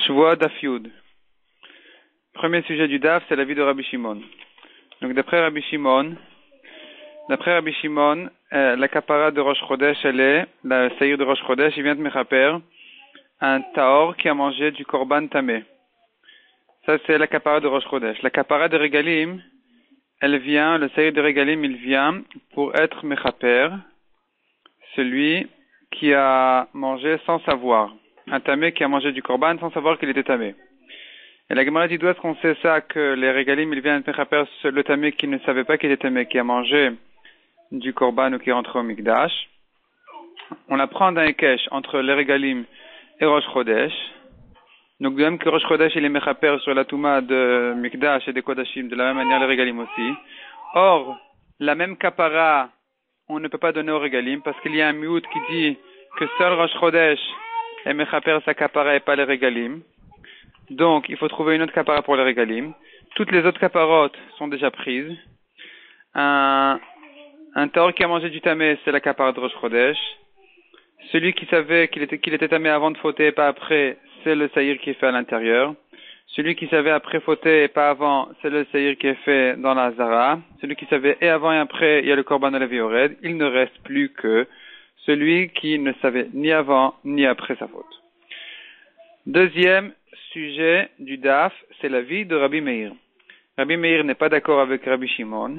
Shvoa Daf Yud. Premier sujet du Daf, c'est la vie de Rabbi Shimon. Donc d'après Rabbi Shimon, la kapara de Rosh Chodesh, elle est, la saïr de Rosh Chodesh, il vient de Mechaper, un taor qui a mangé du korban tamé. Ça c'est la kapara de Rosh Chodesh. La kapara de Regalim, elle vient, le saïr de Regalim, il vient pour être Mechaper, celui qui a mangé sans savoir. Un tamé qui a mangé du korban sans savoir qu'il était tamé. Et la Gemara dit d'où est-ce qu'on sait ça, que les Regalim, ils viennent Mechaper le tamé qui ne savait pas qu'il était tamé, qui a mangé du korban ou qui est rentré au Mikdash. On apprend d'un Ekesh entre les Regalim et Rosh Chodesh. Donc de même que Rosh Chodesh il est Mechaper sur la Touma de Mikdash et des Kodashim, de la même manière les Regalim aussi. Or, la même kapara, on ne peut pas donner aux Regalim parce qu'il y a un miout qui dit que seul Rosh Chodesh est Mechaper sa kapara et pas les Regalim. Donc, il faut trouver une autre kapara pour les Regalim. Toutes les autres kaparotes sont déjà prises. Un taor qui a mangé du tamé, c'est la kapara de Rosh Chodesh. Celui qui savait qu'il était tamé avant de fauter et pas après, c'est le saïr qui est fait à l'intérieur. Celui qui savait après fauter et pas avant, c'est le saïr qui est fait dans la Zara. Celui qui savait et avant et après, il y a le korban de la Viored. Il ne reste plus que celui qui ne savait ni avant ni après sa faute. Deuxième sujet du Daf, c'est la vie de Rabbi Meir. Rabbi Meir n'est pas d'accord avec Rabbi Shimon.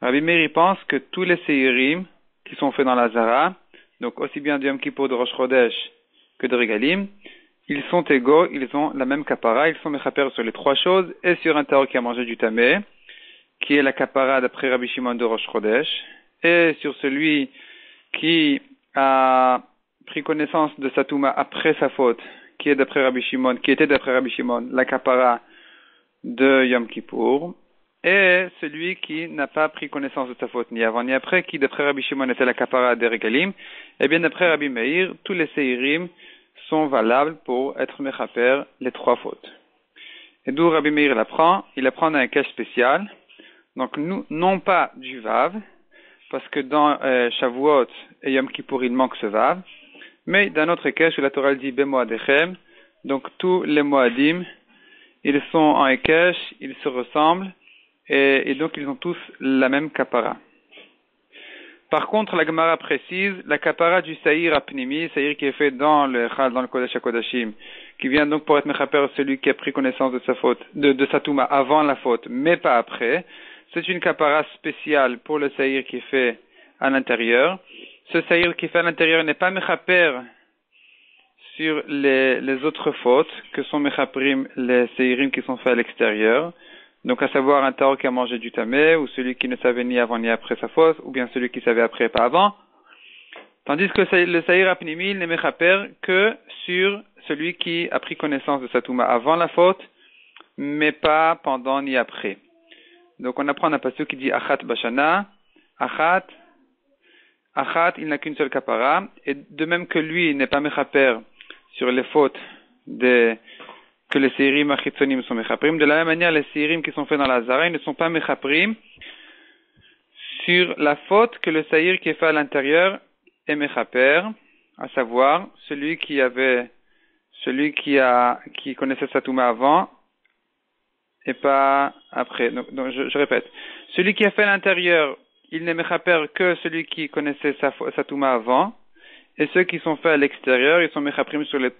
Rabbi Meir pense que tous les séirim qui sont faits dans la Zara, donc aussi bien du Yom Kippour de Rosh Chodesh que de Regalim, ils sont égaux, ils ont la même kapara, ils sont mechaper sur les trois choses et sur un taor qui a mangé du tamé, qui est la kapara d'après Rabbi Shimon de Rosh Chodesh, et sur celui qui a pris connaissance de sa touma après sa faute, qui était d'après Rabbi Shimon, la kapara de Yom Kippour, et celui qui n'a pas pris connaissance de sa faute ni avant ni après, qui d'après Rabbi Shimon était la kapara des Regalim, et bien d'après Rabbi Meir, tous les seirim sont valables pour être mechaper les trois fautes. Et d'où Rabbi Meir l'apprend? Il apprend dans un cas spécial, donc non pas du Vav, parce que dans Shavuot et Yom Kippour il manque ce Vav, mais d'un autre Ekesh où la Torah dit Bemoadechem, donc tous les Moadim, ils sont en Ekesh, ils se ressemblent, et donc ils ont tous la même kapara. Par contre, la Gemara précise, la kapara du Saïr Apnimi, Saïr qui est fait dans le Kodesh HaKodashim, qui vient donc pour être mechaper celui qui a pris connaissance de sa faute, de sa touma avant la faute, mais pas après. C'est une kapara spéciale pour le Saïr qui est fait à l'intérieur. Ce saïr qui est fait à l'intérieur n'est pas mechaper sur les autres fautes que sont mechaprim les saïrim qui sont faits à l'extérieur. Donc à savoir un taor qui a mangé du tamé, ou celui qui ne savait ni avant ni après sa faute, ou bien celui qui savait après et pas avant. Tandis que le saïr apnimi n'est mechaper que sur celui qui a pris connaissance de sa touma avant la faute, mais pas pendant ni après. Donc on apprend un passage qui dit achat bashana, achat, il n'a qu'une seule kapara, et de même que lui n'est pas mechaper sur les fautes que les seirim achitzonim sont mechaprim, de la même manière les seirim qui sont faits dans la Zara ne sont pas mechaprim sur la faute que le saïr qui est fait à l'intérieur est mechaper, à savoir celui qui connaissait sa touma avant et pas après. Donc je répète, celui qui a fait à l'intérieur, il n'est mechaper que celui qui connaissait sa touma avant, et ceux qui sont faits à l'extérieur, ils sont mechaprim sur les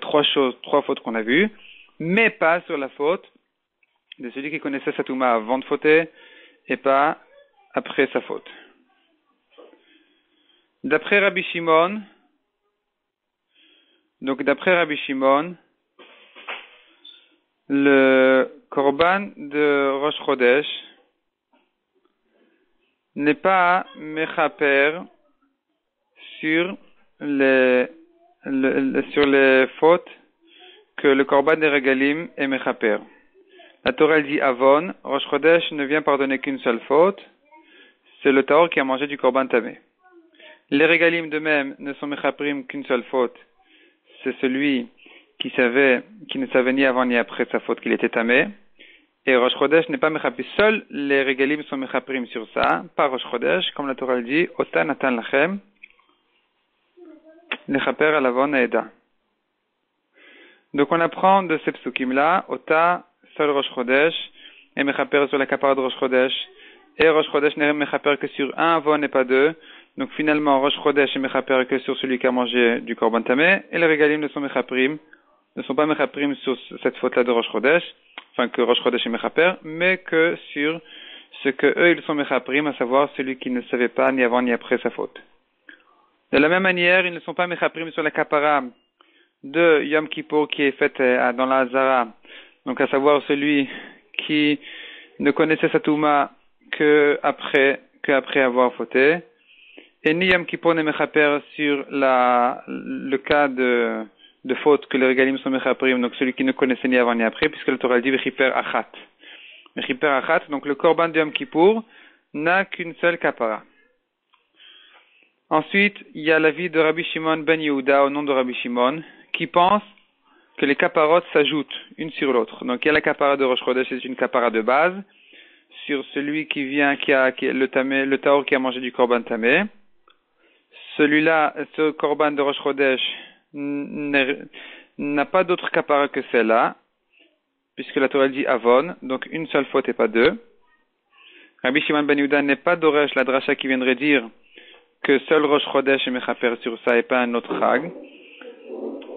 trois fautes qu'on a vues, mais pas sur la faute de celui qui connaissait sa touma avant de fauter, et pas après sa faute. D'après Rabbi Shimon, le korban de Rosh Chodesh n'est pas mechaper sur les fautes que le korban des Regalim est mechaper. La Torah dit Avon, Rosh Chodesh ne vient pardonner qu'une seule faute, c'est le taor qui a mangé du korban tamé. Les Regalim de même ne sont mechaprim qu'une seule faute, c'est celui qui ne savait ni avant ni après sa faute qu'il était tamé. Et Rosh Chodesh n'est pas mechaprim. Seuls les Regalim sont mechaprim sur ça, pas Rosh Chodesh, comme la Torah dit, Ota natan lachem, Lechaper alavon aeda. Donc on apprend de ces psukim-là, Ota, seul Rosh Chodesh, et Mechaper sur la kapara de Rosh Chodesh, et Rosh Chodesh n'est Mechaper que sur un avon et pas deux. Donc finalement, Rosh Chodesh est Mechaper que sur celui qui a mangé du Korban Tameh, et les Regalim ne sont pas Mechaprim sur cette faute-là de Rosh Chodesh, enfin que Rosh Chodesh est Mechaper, mais que sur ce que eux ils sont Mechaprim, à savoir celui qui ne savait pas ni avant ni après sa faute. De la même manière, ils ne sont pas Mechaprim sur la kapara de Yom Kippour qui est faite dans la Hazara, donc à savoir celui qui ne connaissait sa Touma que après avoir fauté, et ni Yom Kippour n'est Mechaper sur le cas de faute que les Regalim sont Mechaprim, donc celui qui ne connaissait ni avant ni après, puisque le Torah dit Vechiper Achat. Vechiper Achat, donc le Korban de Yom Kippour n'a qu'une seule kapara. Ensuite, il y a l'avis de Rabbi Shimon ben Yehuda au nom de Rabbi Shimon, qui pense que les kaparotes s'ajoutent une sur l'autre. Donc il y a la kapara de Rosh Chodesh, c'est une kapara de base, sur celui qui a le taor qui a mangé du Korban Tameh. Celui-là, ce Korban de Rosh Chodesh n'a pas d'autre kapara que celle-là, puisque la Torah dit Avon, donc une seule faute et pas deux. Rabbi Shimon ben Yehuda n'est pas d'Oresh, la dracha qui viendrait dire que seul Rosh Chodesh est Mechaper sur ça et pas un autre Chag,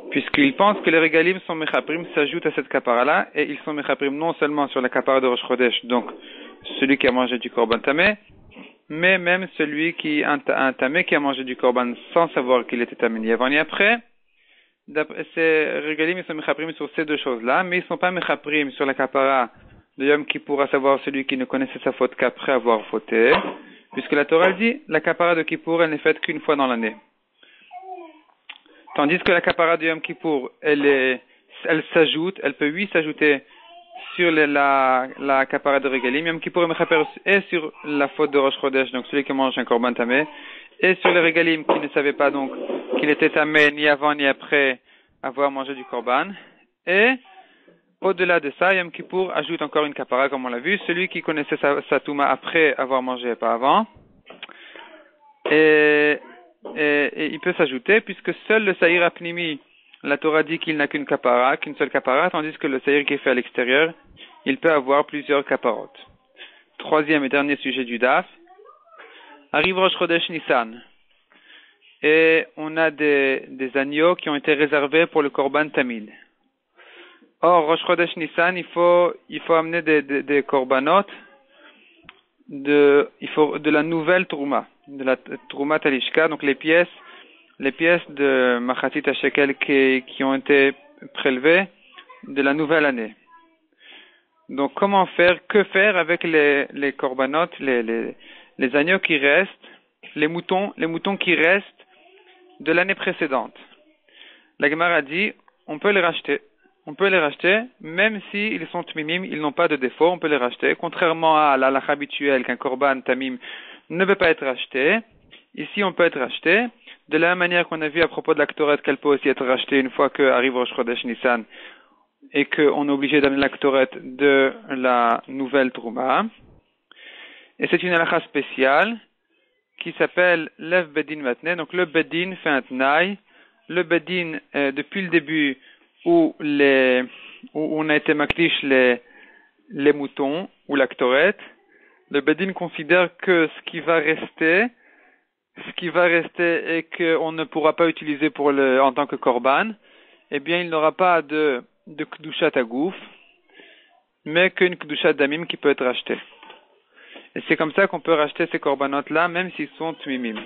puisqu'il pense que les Regalim sont Mechaprim, s'ajoutent à cette kapara-là, et ils sont Mechaprim non seulement sur la kapara de Rosh Chodesh, donc celui qui a mangé du Korban Tameh, mais même celui qui a un Tameh qui a mangé du Korban sans savoir qu'il était Tameh ni avant ni après. Ces Regalim, ils sont Mechaprim sur ces deux choses-là, mais ils ne sont pas Mechaprim sur la kapara de Yom Kippour, à savoir celui qui ne connaissait sa faute qu'après avoir fauté, puisque la Torah dit, la kapara de Kippour, elle n'est faite qu'une fois dans l'année. Tandis que la kapara de Yom Kippour, elle s'ajoute, elle peut s'ajouter sur la kapara de Regalim. Yom Kippour est sur la faute de Rosh Chodesh, donc celui qui mange un Korban Tameh, et sur les Regalim qui ne savaient pas donc qu'il était Tameh ni avant ni après avoir mangé du Korban. Et au-delà de ça, Yom Kippour ajoute encore une kapara, comme on l'a vu, celui qui connaissait sa Touma après avoir mangé et pas avant. Et il peut s'ajouter, puisque seul le Saïr Apnimi, la Torah dit qu'il n'a qu'une seule kapara, tandis que le Saïr qui est fait à l'extérieur, il peut avoir plusieurs kaparotes. Troisième et dernier sujet du Daf. Arrive Rosh Chodesh Nissan. Et on a des agneaux qui ont été réservés pour le Korban Tamid. Or, Rosh Chodesh Nissan, il faut amener des korbanot de la nouvelle Trouma, de la Trouma Talishka, donc les pièces de Machatit HaShekel qui ont été prélevées de la nouvelle année. Donc, que faire avec les korbanot, les agneaux qui restent, les moutons qui restent de l'année précédente. La Gemara dit, on peut les racheter, même s'ils sont tmimim, ils n'ont pas de défaut, on peut les racheter. Contrairement à la halakha habituelle qu'un korban tamim ne peut pas être racheté, ici on peut être racheté. De la même manière qu'on a vu à propos de la Ktoret qu'elle peut aussi être rachetée une fois qu'arrive Rosh Chodesh Nissan et qu'on est obligé d'amener la Ktoret de la nouvelle Trouma. Et c'est une halakha spéciale qui s'appelle Lev Bedin Vatne. Donc le Bedin fait un tnaï. Le Bedin, depuis le début où on a été makdish les moutons ou la Ktoret, le Bedin considère que ce qui va rester et qu'on ne pourra pas utiliser en tant que korban, eh bien il n'aura pas de Kedushat Agouf, mais qu'une Kedushat Damim qui peut être rachetée. Et c'est comme ça qu'on peut racheter ces korbanot-là, même s'ils sont tmimim.